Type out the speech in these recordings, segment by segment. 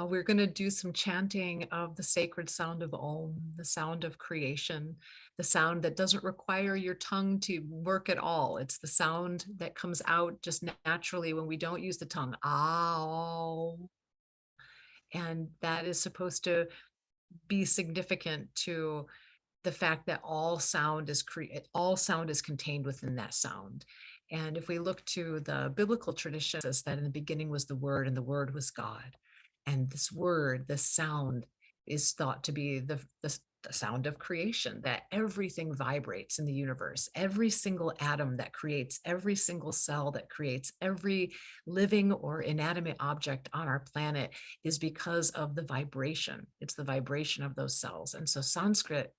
We're going to do some chanting of the sacred sound of Om, the sound of creation, the sound that doesn't require your tongue to work at all. It's the sound that comes out just naturally when we don't use the tongue. Aum. And that is supposed to be significant to the fact that all sound is contained within that sound. And if we look to the biblical tradition, it says that in the beginning was the Word, and the Word was God. And this word, this sound, is thought to be the sound of creation, that everything vibrates in the universe. Every single atom that creates, every single cell that creates, every living or inanimate object on our planet is because of the vibration. It's the vibration of those cells. And so Sanskrit,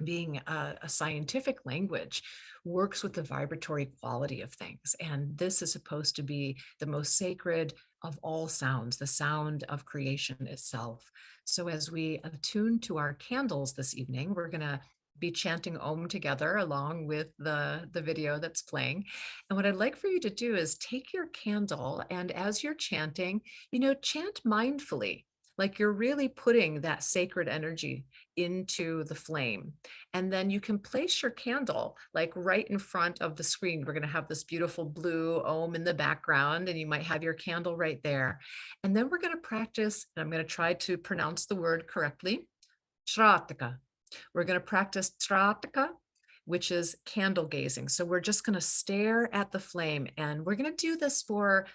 being a scientific language, works with the vibratory quality of things. And this is supposed to be the most sacred of all sounds, the sound of creation itself. So as we attune to our candles this evening, we're going to be chanting Om together along with the video that's playing. And what I'd like for you to do is take your candle, and as you're chanting, chant mindfully, like you're really putting that sacred energy into the flame. And then you can place your candle like right in front of the screen. We're going to have this beautiful blue Om in the background, and you might have your candle right there. And then we're going to practice, and I'm going to try to pronounce the word correctly, Trāṭaka. We're going to practice Trāṭaka, which is candle gazing. So we're just going to stare at the flame, and we're going to do this for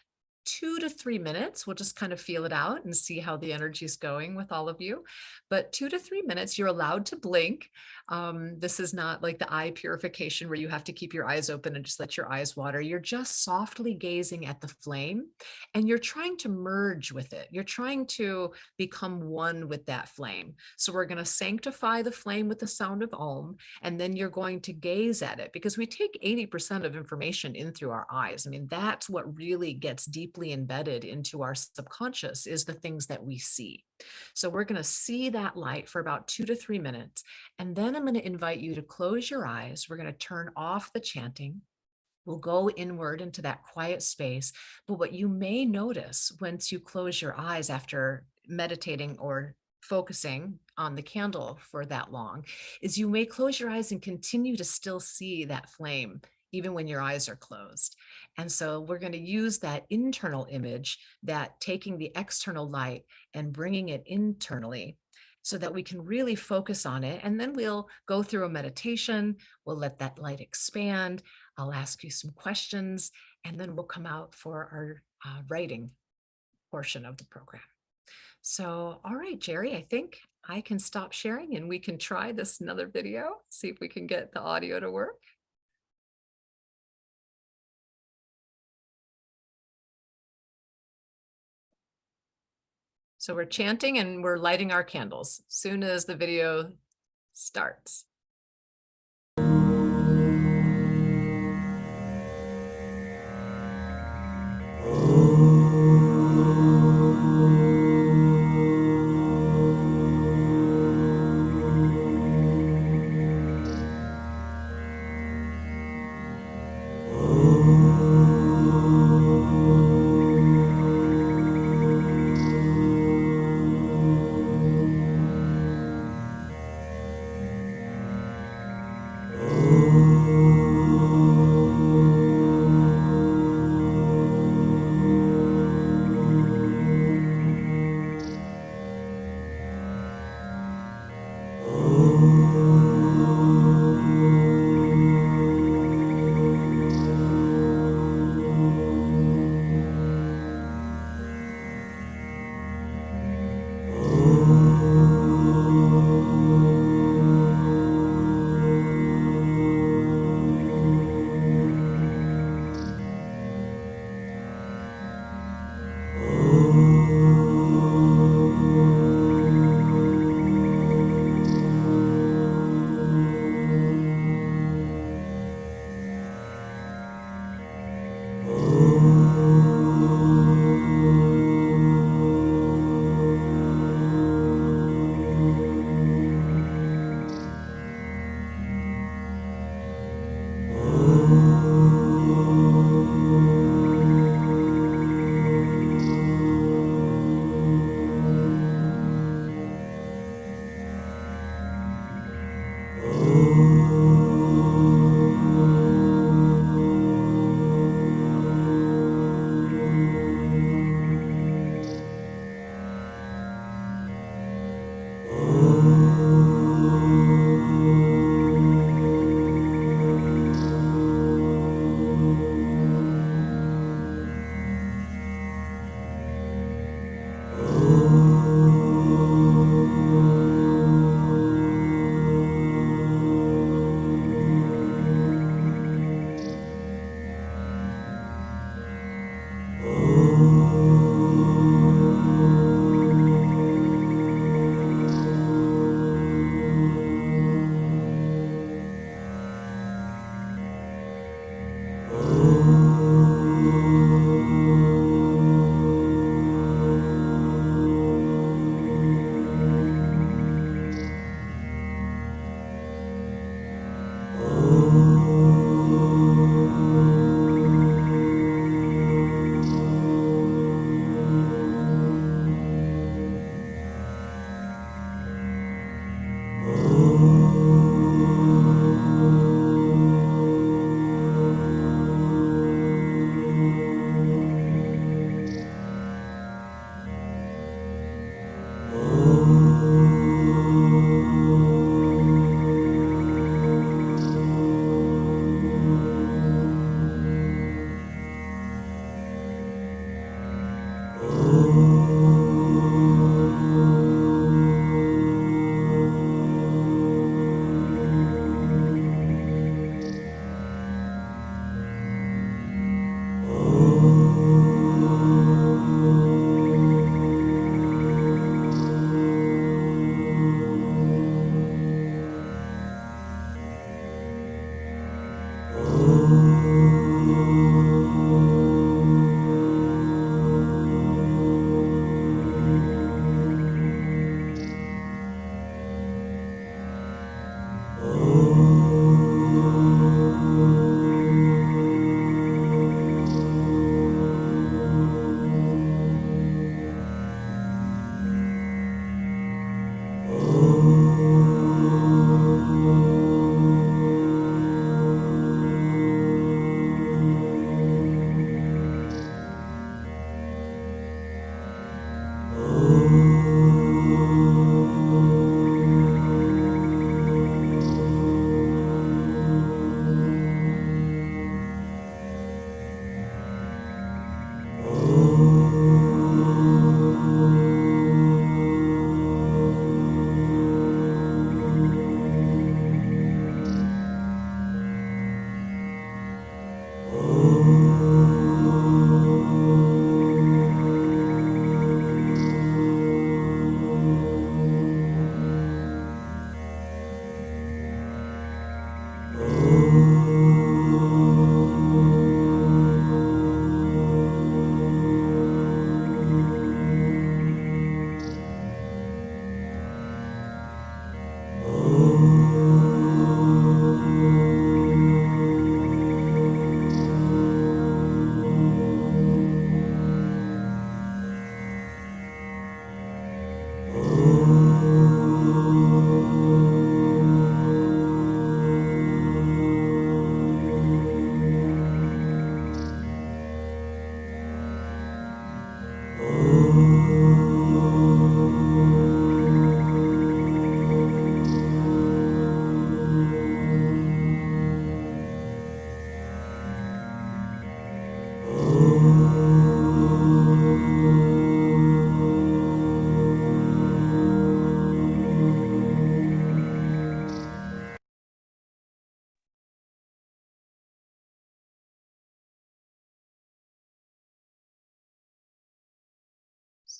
2 to 3 minutes. We'll just kind of feel it out and see how the energy is going with all of you. But 2 to 3 minutes, you're allowed to blink. This is not like the eye purification where you have to keep your eyes open and just let your eyes water. You're just softly gazing at the flame, and you're trying to merge with it. You're trying to become one with that flame. So we're going to sanctify the flame with the sound of Om, and then you're going to gaze at it, because we take 80% of information in through our eyes. I mean, that's what really gets deeply embedded into our subconscious, is the things that we see. So we're going to see that light for about 2 to 3 minutes. And then I'm going to invite you to close your eyes. We're going to turn off the chanting. We'll go inward into that quiet space. But what you may notice once you close your eyes after meditating or focusing on the candle for that long is you may close your eyes and continue to still see that flame even when your eyes are closed. And so we're going to use that internal image, that taking the external light and bringing it internally, so that we can really focus on it. And then we'll go through a meditation. We'll let that light expand. I'll ask you some questions, and then we'll come out for our writing portion of the program. So, all right, Jerry, I think I can stop sharing and we can try this another video, see if we can get the audio to work. So we're chanting and we're lighting our candles as soon as the video starts.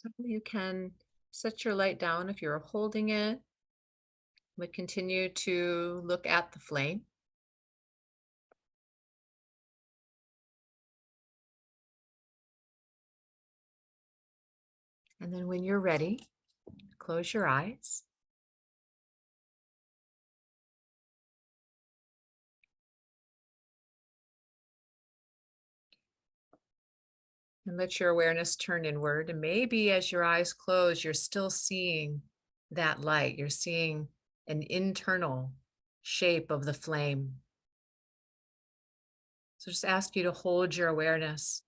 So you can set your light down if you're holding it, but continue to look at the flame. And then when you're ready, close your eyes. And let your awareness turn inward. And maybe as your eyes close, you're still seeing that light. You're seeing an internal shape of the flame. So just ask you to hold your awareness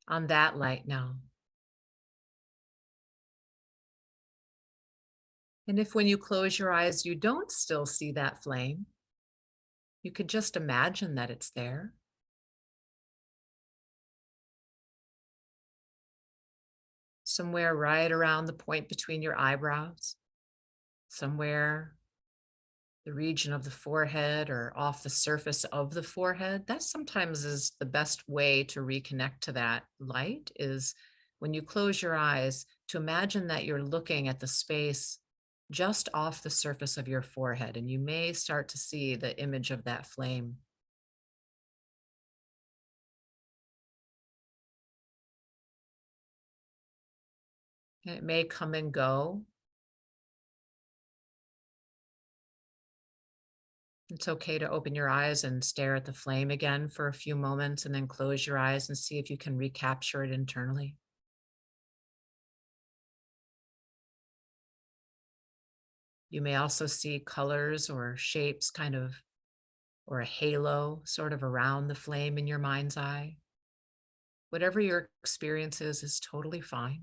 on that light now. And if when you close your eyes, you don't still see that flame, you could just imagine that it's there. Somewhere right around the point between your eyebrows, somewhere the region of the forehead or off the surface of the forehead. That sometimes is the best way to reconnect to that light, is when you close your eyes to imagine that you're looking at the space just off the surface of your forehead, and you may start to see the image of that flame. And it may come and go. It's okay to open your eyes and stare at the flame again for a few moments and then close your eyes and see if you can recapture it internally. You may also see colors or shapes kind of, or a halo sort of around the flame in your mind's eye. Whatever your experience is totally fine.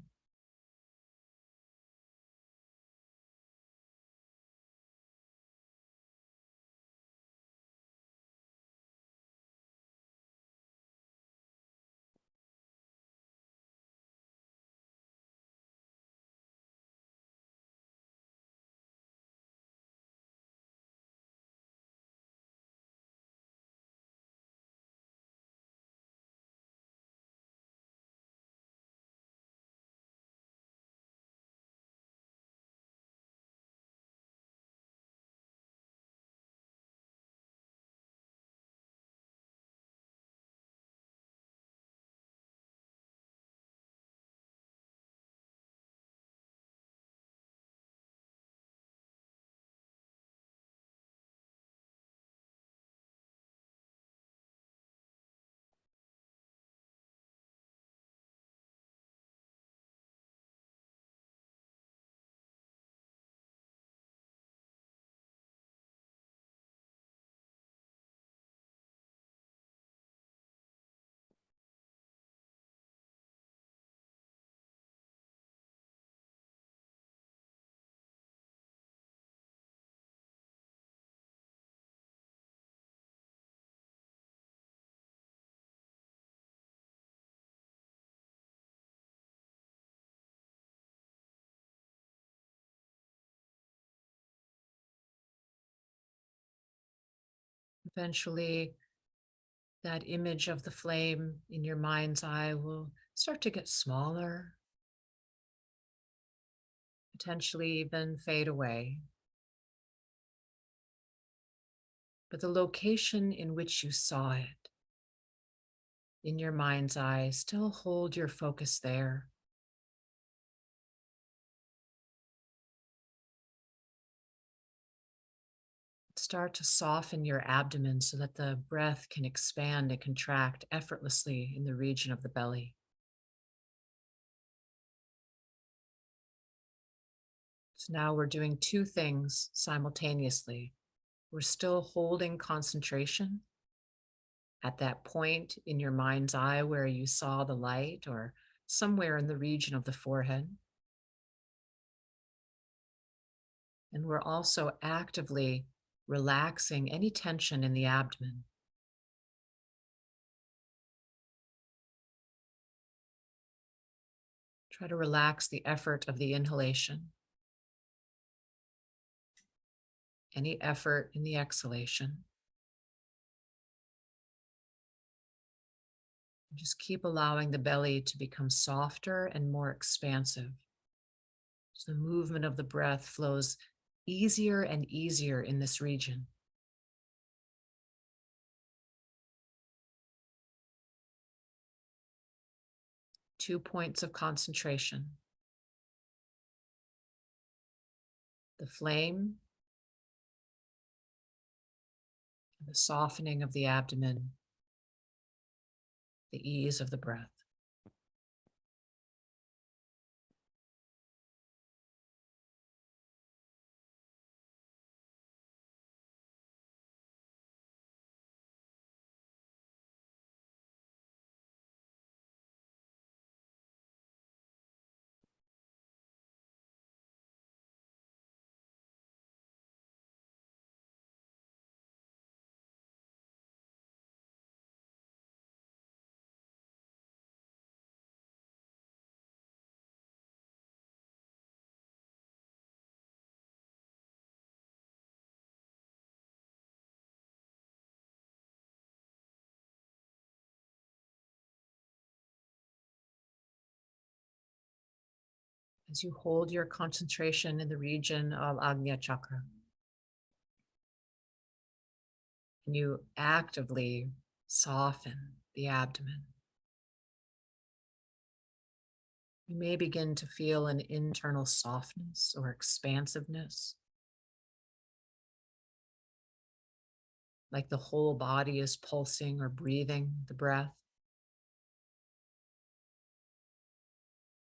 Eventually, that image of the flame in your mind's eye will start to get smaller, potentially even fade away. But the location in which you saw it in your mind's eye, still hold your focus there. Start to soften your abdomen so that the breath can expand and contract effortlessly in the region of the belly. So now we're doing two things simultaneously. We're still holding concentration at that point in your mind's eye where you saw the light, or somewhere in the region of the forehead. And we're also actively relaxing any tension in the abdomen. Try to relax the effort of the inhalation, any effort in the exhalation. Just keep allowing the belly to become softer and more expansive. So the movement of the breath flows easier and easier in this region. Two points of concentration. The flame, the softening of the abdomen, the ease of the breath. As you hold your concentration in the region of Ājñā Chakra, and you actively soften the abdomen, you may begin to feel an internal softness or expansiveness, like the whole body is pulsing or breathing the breath.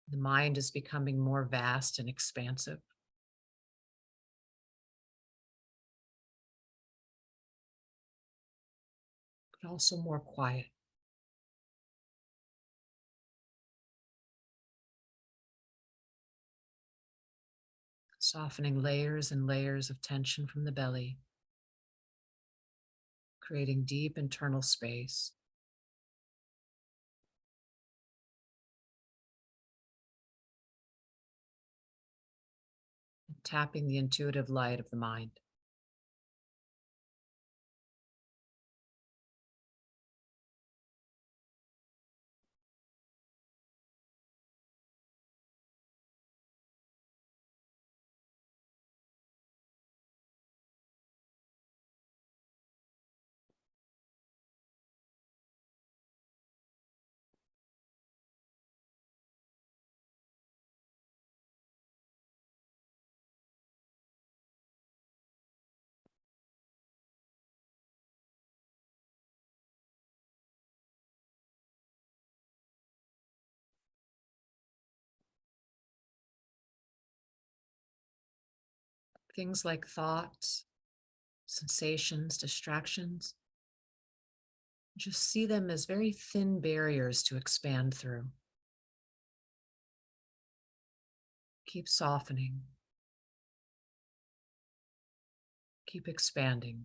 The mind is becoming more vast and expansive. But also more quiet. Softening layers and layers of tension from the belly, creating deep internal space. And tapping the intuitive light of the mind. Things like thoughts, sensations, distractions, just see them as very thin barriers to expand through. Keep softening. Keep expanding.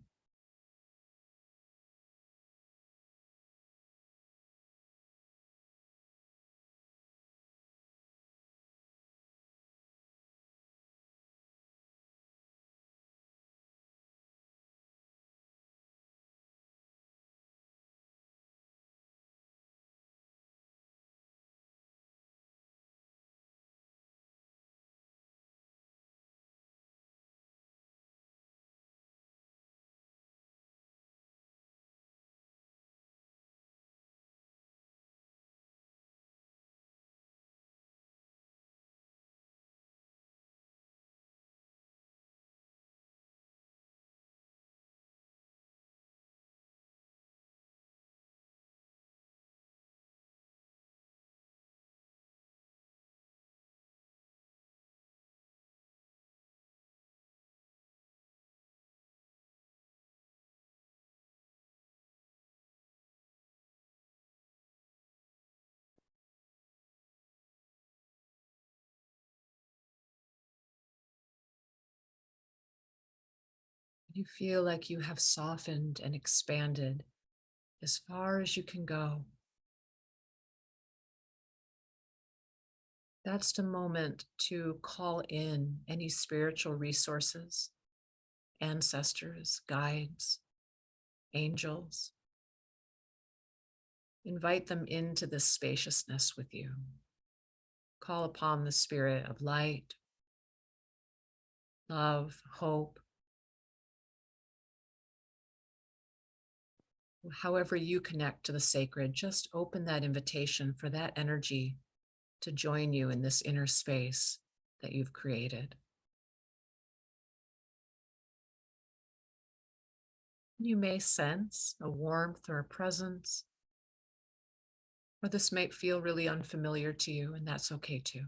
You feel like you have softened and expanded as far as you can go. That's the moment to call in any spiritual resources, ancestors, guides, angels. Invite them into this spaciousness with you. Call upon the spirit of light, love, hope. However you connect to the sacred, just open that invitation for that energy to join you in this inner space that you've created. You may sense a warmth or a presence, or this might feel really unfamiliar to you, and that's okay too.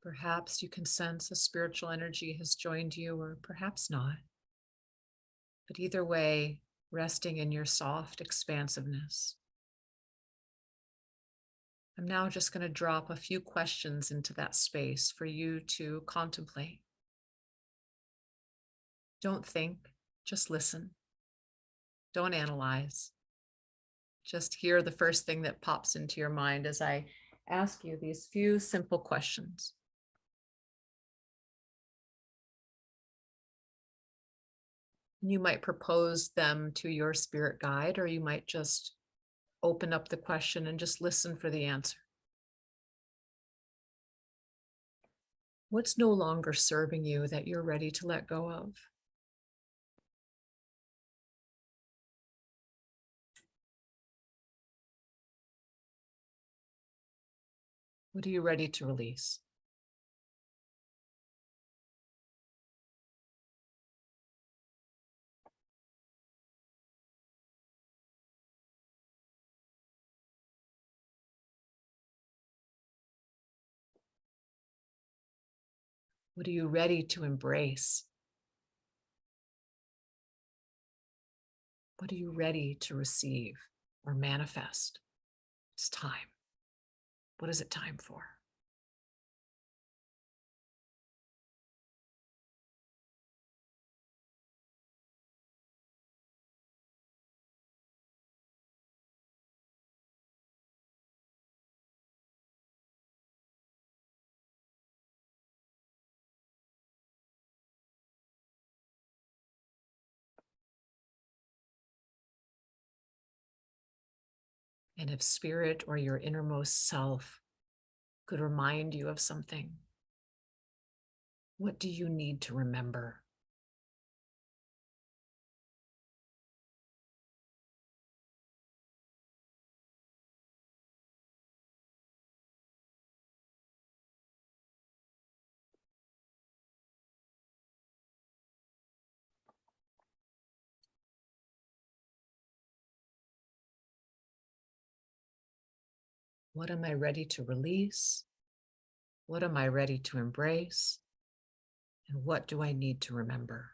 Perhaps you can sense a spiritual energy has joined you, or perhaps not. But either way, resting in your soft expansiveness. I'm now just going to drop a few questions into that space for you to contemplate. Don't think, just listen. Don't analyze. Just hear the first thing that pops into your mind as I ask you these few simple questions. You might propose them to your spirit guide, or you might just open up the question and just listen for the answer. What's no longer serving you that you're ready to let go of? What are you ready to release? What are you ready to embrace? What are you ready to receive or manifest? It's time. What is it time for? And if spirit or your innermost self could remind you of something, what do you need to remember? What am I ready to release? What am I ready to embrace? And what do I need to remember?